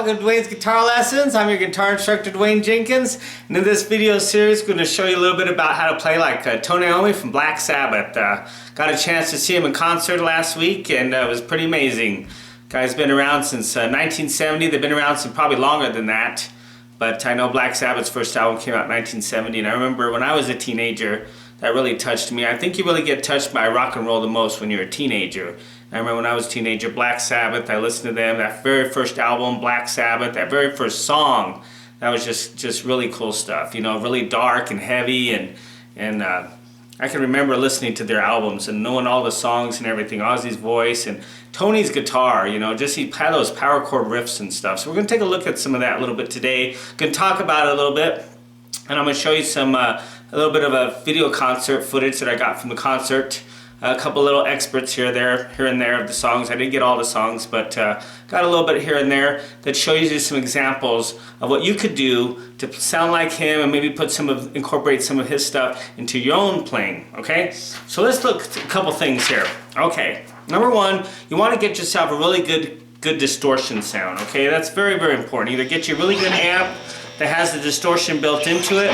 welcome to Dwayne's Guitar Lessons. I'm your guitar instructor, Dwayne Jenkins. And in this video series, I'm going to show you a little bit about how to play like Tony Iommi from Black Sabbath. Got a chance to see him in concert last week, and it was pretty amazing. Guy's been around since 1970. They've been around since probably longer than that. But I know Black Sabbath's first album came out in 1970, and I remember when I was a teenager, that really touched me. I think you really get touched by rock and roll the most when you're a teenager. I remember when I was a teenager, Black Sabbath, I listened to them, that very first album, Black Sabbath, that very first song, that was just really cool stuff, you know, really dark and heavy, and I can remember listening to their albums and knowing all the songs and everything, Ozzy's voice and Tony's guitar, you know, just he had those power chord riffs and stuff. So we're going to take a look at some of that a little bit today. Going to talk about it a little bit, and I'm going to show you some a little bit of a video concert footage that I got from the concert. A couple little experts here and there of the songs. I didn't get all the songs, but got a little bit here and there that shows you some examples of what you could do to sound like him and maybe incorporate some of his stuff into your own playing, okay? So let's look at a couple things here. Okay, number one, you want to get yourself a really good distortion sound, okay? That's very, very important. Either get you a really good amp that has the distortion built into it,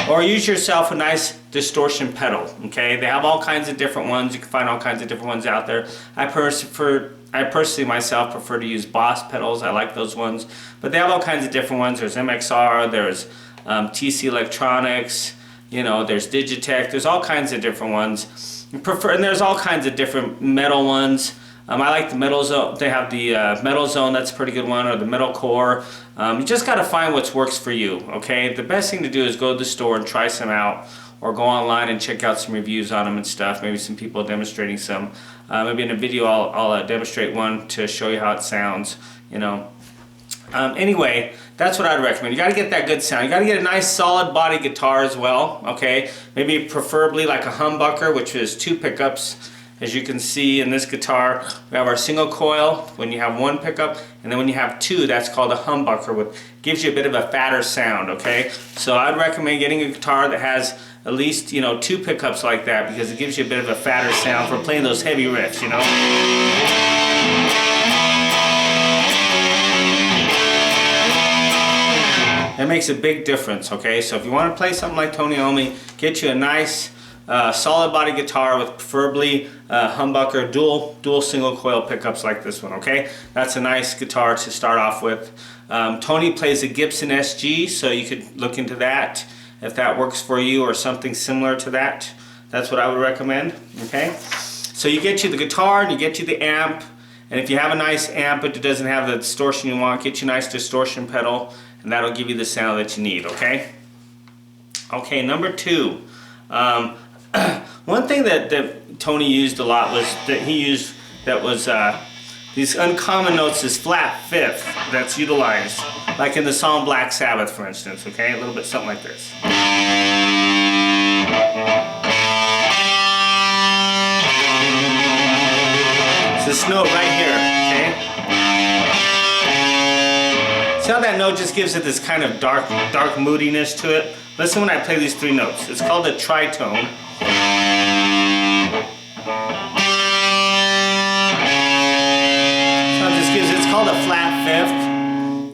or use yourself a nice distortion pedal, okay? They have all kinds of different ones. You can find all kinds of different ones out there. I personally myself prefer to use Boss pedals. I like those ones. But they have all kinds of different ones. There's MXR, there's TC Electronics, you know, there's Digitech. There's all kinds of different ones. And there's all kinds of different metal ones. I like the Metal Zone. They have the Metal Zone, that's a pretty good one, or the Metal Core. You just got to find what works for you, okay? The best thing to do is go to the store and try some out, or go online and check out some reviews on them and stuff. Maybe some people demonstrating some. Maybe in a video I'll demonstrate one to show you how it sounds, you know. Anyway, that's what I'd recommend. You got to get that good sound. You got to get a nice solid body guitar as well, okay? Maybe preferably like a humbucker, which is 2 pickups. As you can see in this guitar, we have our single coil when you have 1 pickup, and then when you have 2, that's called a humbucker, which gives you a bit of a fatter sound, okay? So I'd recommend getting a guitar that has at least, you know, 2 pickups like that, because it gives you a bit of a fatter sound for playing those heavy riffs, you know? That makes a big difference, okay? So if you want to play something like Tony Iommi, get you a nice solid body guitar with preferably humbucker, dual single coil pickups like this one, okay? That's a nice guitar to start off with. Tony plays a Gibson SG, so you could look into that if that works for you, or something similar to that. That's what I would recommend, okay? So you get you the guitar and you get you the amp, and if you have a nice amp but it doesn't have the distortion you want, get you a nice distortion pedal, and that'll give you the sound that you need, okay? Okay, number 2. One thing that Tony used a lot was these uncommon notes, this flat fifth that's utilized, like in the song Black Sabbath, for instance, okay? A little bit something like this. It's this note right here, okay? See how that note just gives it this kind of dark moodiness to it? Listen when I play these 3 notes. It's called a tritone. It's called a flat fifth.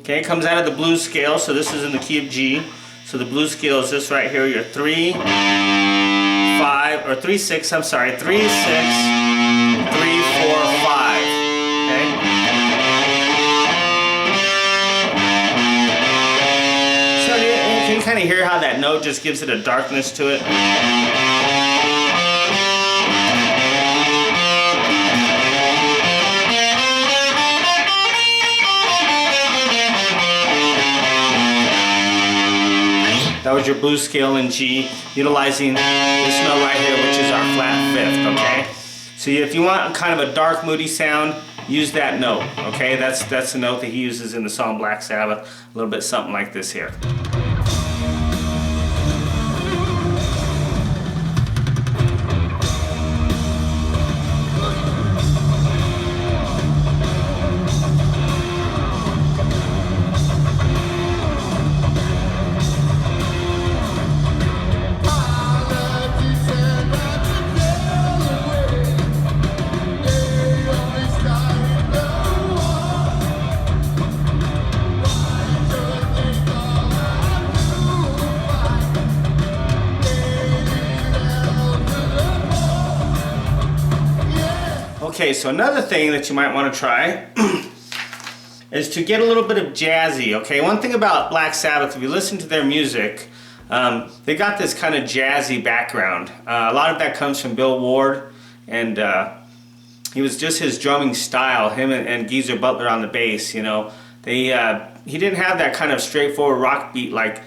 Okay, it comes out of the blues scale, so this is in the key of G. So the blues scale is this right here, your 3, 5, or 3, 6, I'm sorry, 3, 6, 3, 4, 5. Okay? So can you kind of hear how that note just gives it a darkness to it? That was your blues scale in G, utilizing this note right here, which is our flat fifth, okay? So if you want kind of a dark, moody sound, use that note, okay? That's the note that he uses in the song Black Sabbath, a little bit something like this here. Okay, so another thing that you might want to try is to get a little bit of jazzy, okay? One thing about Black Sabbath, if you listen to their music, they got this kind of jazzy background. A lot of that comes from Bill Ward, and he was just his drumming style, him and Geezer Butler on the bass, you know. He didn't have that kind of straightforward rock beat like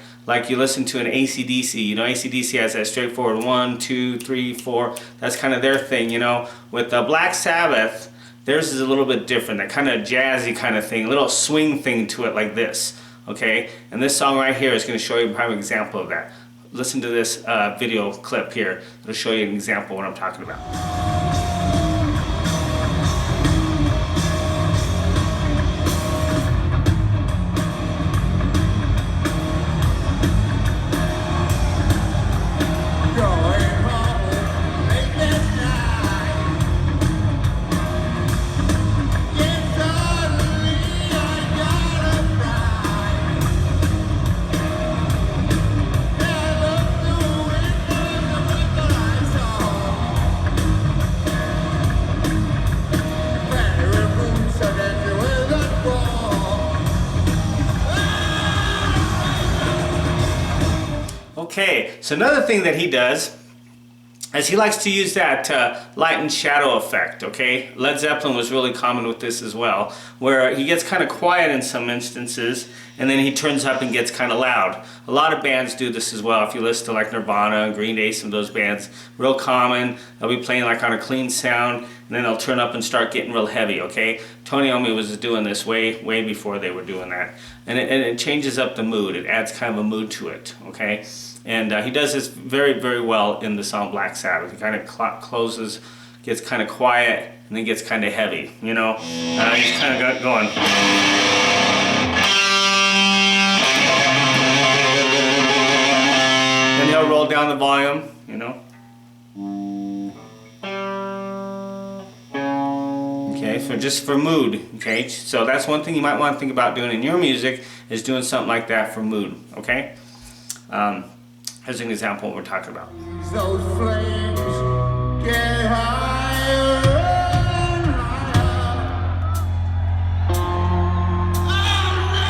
you listen to an AC/DC. You know, AC/DC has that straightforward 1, 2, 3, 4. That's kind of their thing, you know. With Black Sabbath, theirs is a little bit different, that kind of jazzy kind of thing, a little swing thing to it like this, okay? And this song right here is going to show you a prime example of that. Listen to this video clip here. It'll show you an example of what I'm talking about. Okay, so another thing that he does is he likes to use that light and shadow effect, okay? Led Zeppelin was really common with this as well, where he gets kind of quiet in some instances, and then he turns up and gets kind of loud. A lot of bands do this as well. If you listen to like Nirvana, Green Day, some of those bands, real common. They'll be playing like on a clean sound, and then they'll turn up and start getting real heavy, okay? Tony Iommi was doing this way before they were doing that. And it changes up the mood. It adds kind of a mood to it, okay? And he does this very, very well in the song Black Sabbath. He kind of closes, gets kind of quiet, and then gets kind of heavy, you know? He's kind of going. Then he'll roll down the volume, you know? Okay, so just for mood, okay? So that's one thing you might want to think about doing in your music, is doing something like that for mood, okay? Here's an example of what we're talking about. Those flames get higher and higher.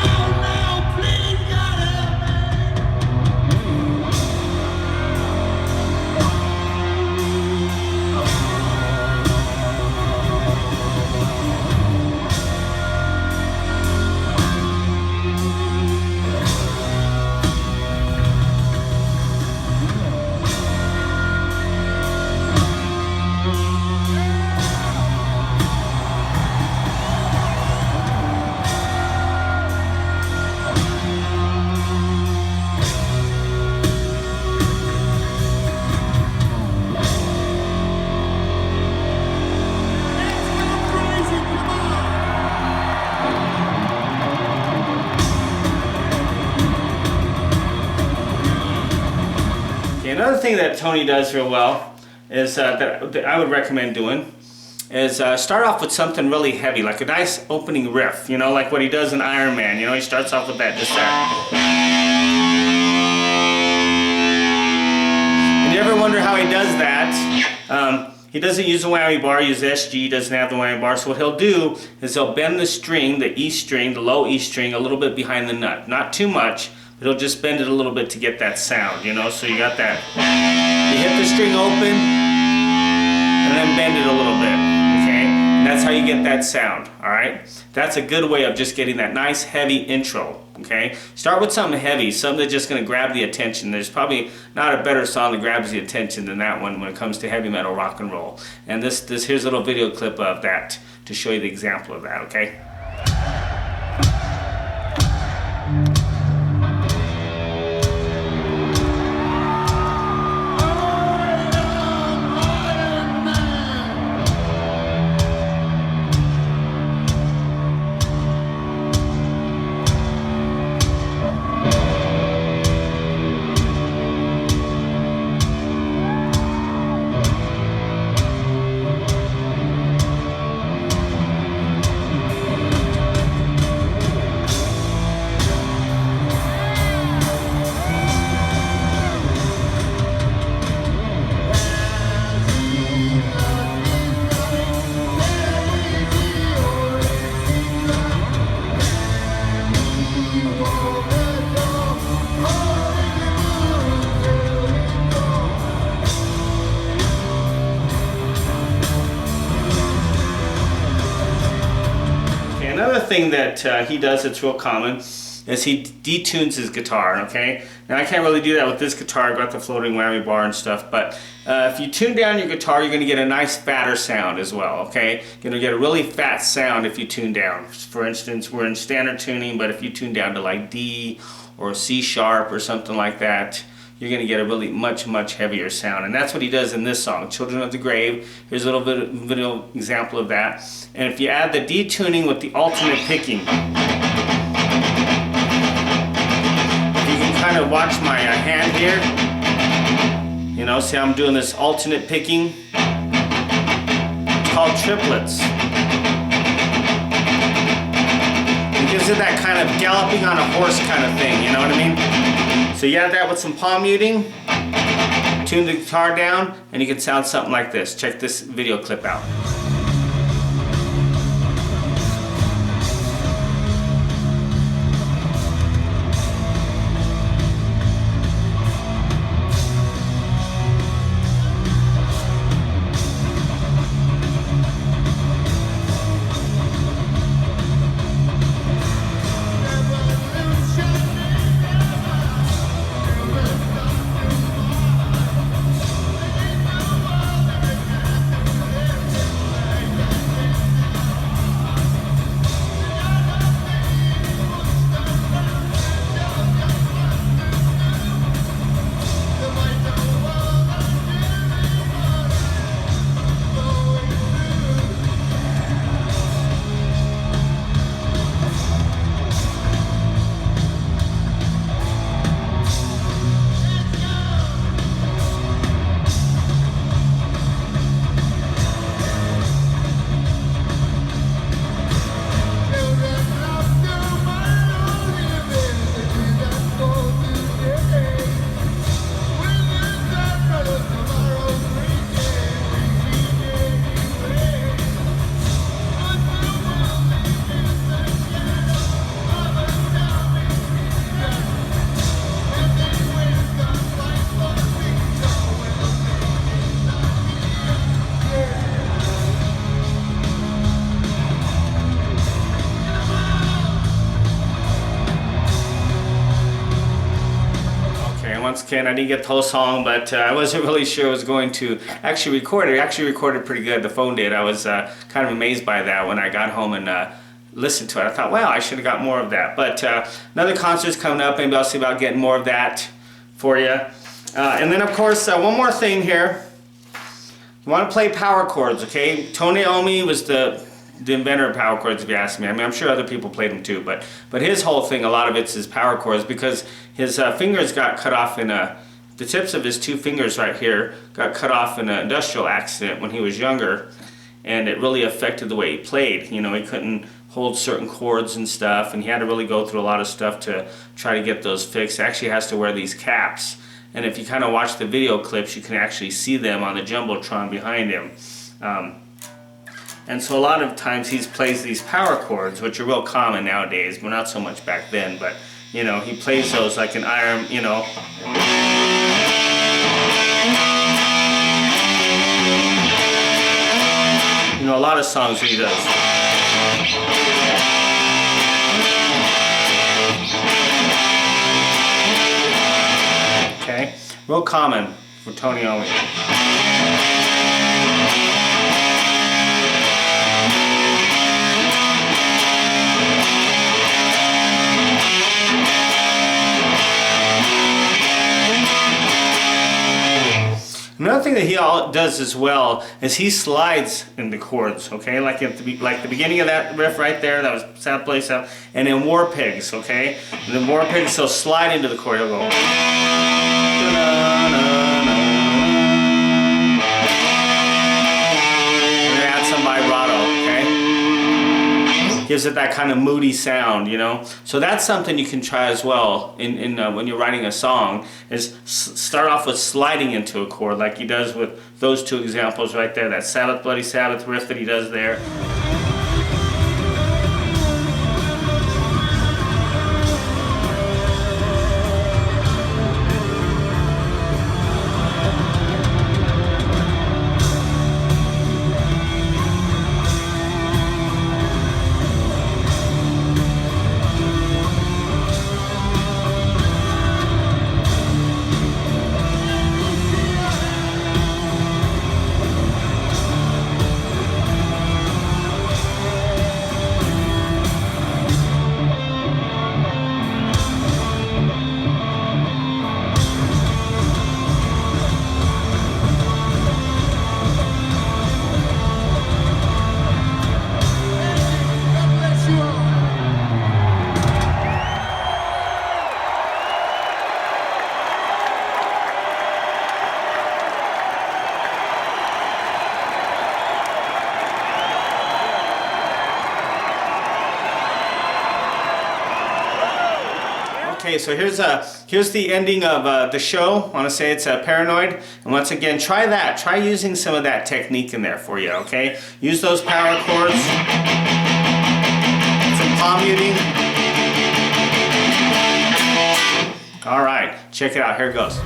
Oh no, please God Another thing that Tony does real well is that I would recommend doing is start off with something really heavy, like a nice opening riff, you know, like what he does in Iron Man. You know, he starts off with that, just that. And you ever wonder how he does that? He doesn't use a whammy bar, he uses SG, doesn't have the whammy bar. So what he'll do is he'll bend the string, the E string, the low E string, a little bit behind the nut. Not too much, but he'll just bend it a little bit to get that sound, you know? So you got that. You hit the string open, and then bend it a little bit, okay? And that's how you get that sound, all right? That's a good way of just getting that nice heavy intro, okay? Start with something heavy, something that's just gonna grab the attention. There's probably not a better song that grabs the attention than that one when it comes to heavy metal rock and roll. And here's a little video clip of that to show you the example of that, okay? Another thing that he does that's real common is he detunes his guitar, okay? Now I can't really do that with this guitar. I've got the floating whammy bar and stuff, but if you tune down your guitar, you're gonna get a nice fatter sound as well, okay? You're gonna get a really fat sound if you tune down. For instance, we're in standard tuning, but if you tune down to like D or C sharp or something like that, you're gonna get a really much heavier sound. And that's what he does in this song, Children of the Grave. Here's a little bit of video example of that. And if you add the detuning with the alternate picking, kind of watch my hand here, you know, see how I'm doing this alternate picking. It's called triplets. It gives it that kind of galloping on a horse kind of thing, you know what I mean? So you add that with some palm muting, tune the guitar down, and you can sound something like this. Check this video clip out. Once again, I didn't get the whole song, but I wasn't really sure I was going to actually record it. It actually recorded pretty good, the phone did. I was kind of amazed by that when I got home and listened to it. I thought, wow, I should have got more of that. But another concert's coming up. Maybe I'll see about getting more of that for you. And then, of course, one more thing here. You want to play power chords, okay? Tony Iommi was the inventor of power chords, if you ask me. I mean, I'm sure other people played them too, but his whole thing, a lot of it's his power chords, because his fingers got cut off in the tips of his two fingers right here got cut off in an industrial accident when he was younger, and it really affected the way he played. You know, he couldn't hold certain chords and stuff, and he had to really go through a lot of stuff to try to get those fixed. He actually has to wear these caps, and if you kind of watch the video clips, you can actually see them on the Jumbotron behind him. And so a lot of times he plays these power chords, which are real common nowadays, but not so much back then. But, you know, he plays those like an iron, you know. You know, a lot of songs he does. Okay, real common for Tony Iommi. Another thing that he does as well is he slides in the chords, okay? Like at the beginning of that riff right there, that was South Play South, and in War Pigs, okay? And in War Pigs, he'll slide into the chord. He'll go. And then add some vibrato, okay? Gives it that kind of moody sound, you know. So that's something you can try as well in when you're writing a song, is start off with sliding into a chord like he does with those two examples right there, that Sabbath Bloody Sabbath riff that he does there. Okay, so here's the ending of the show. I want to say it's Paranoid. And once again, try that. Try using some of that technique in there for you, okay? Use those power chords. Some palm muting. All right, check it out. Here it goes.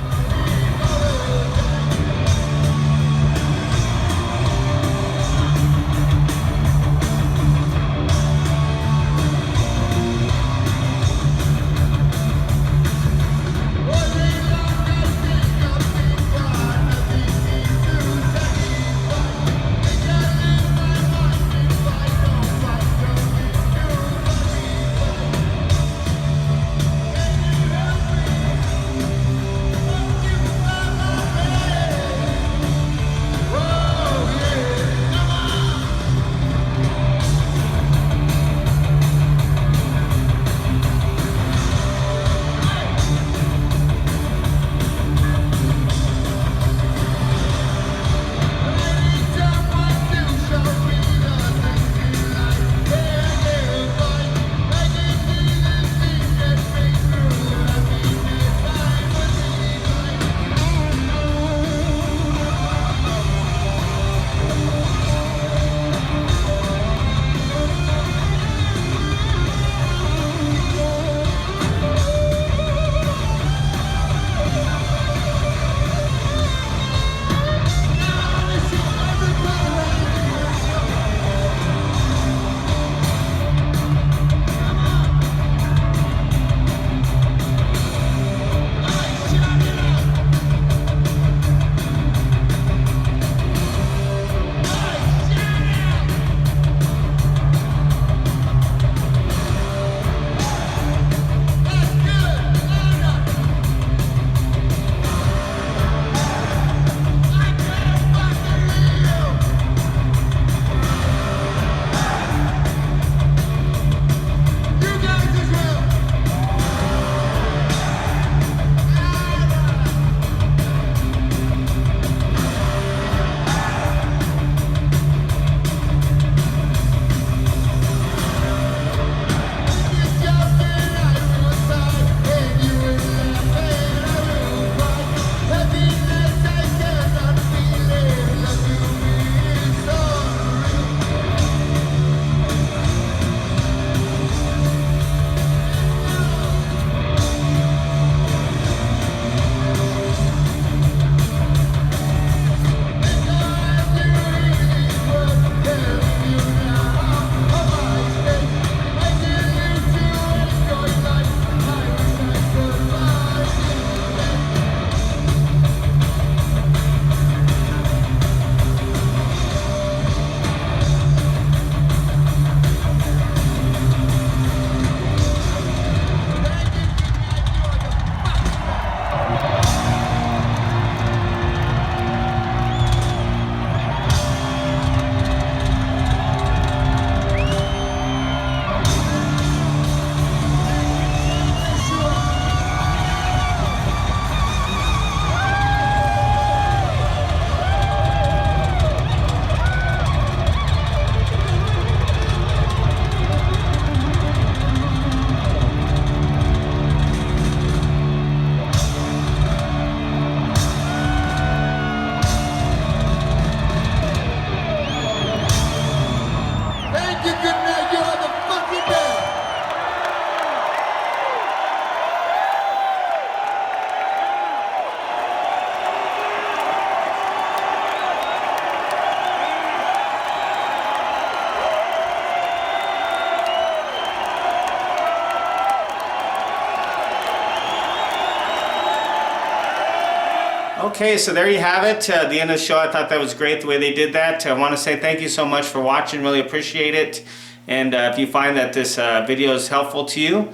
Okay, so there you have it. The end of the show. I thought that was great the way they did that. I want to say thank you so much for watching. Really appreciate it. And if you find that this video is helpful to you,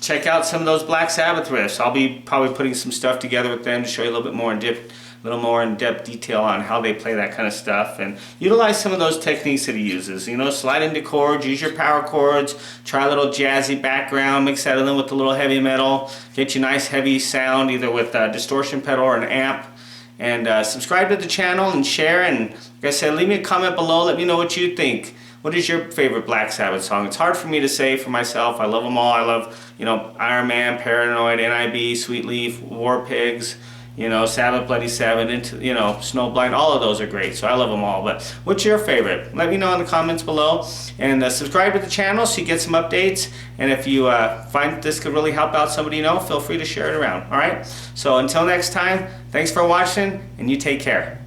check out some of those Black Sabbath riffs. I'll be probably putting some stuff together with them to show you a little bit more in depth detail on how they play that kind of stuff, and utilize some of those techniques that he uses. You know, slide into chords, use your power chords, try a little jazzy background, mix that in with a little heavy metal, get you a nice heavy sound either with a distortion pedal or an amp. And subscribe to the channel and share, and like I said, leave me a comment below, let me know what you think. What is your favorite Black Sabbath song? It's hard for me to say for myself. I love them all. I love, Iron Man, Paranoid, NIB, Sweet Leaf, War Pigs, Sabbath, Bloody Sabbath, into, Snowblind. All of those are great, so I love them all. But what's your favorite? Let me know in the comments below. And subscribe to the channel so you get some updates. And if you find this could really help out somebody feel free to share it around. All right? So until next time, thanks for watching, and you take care.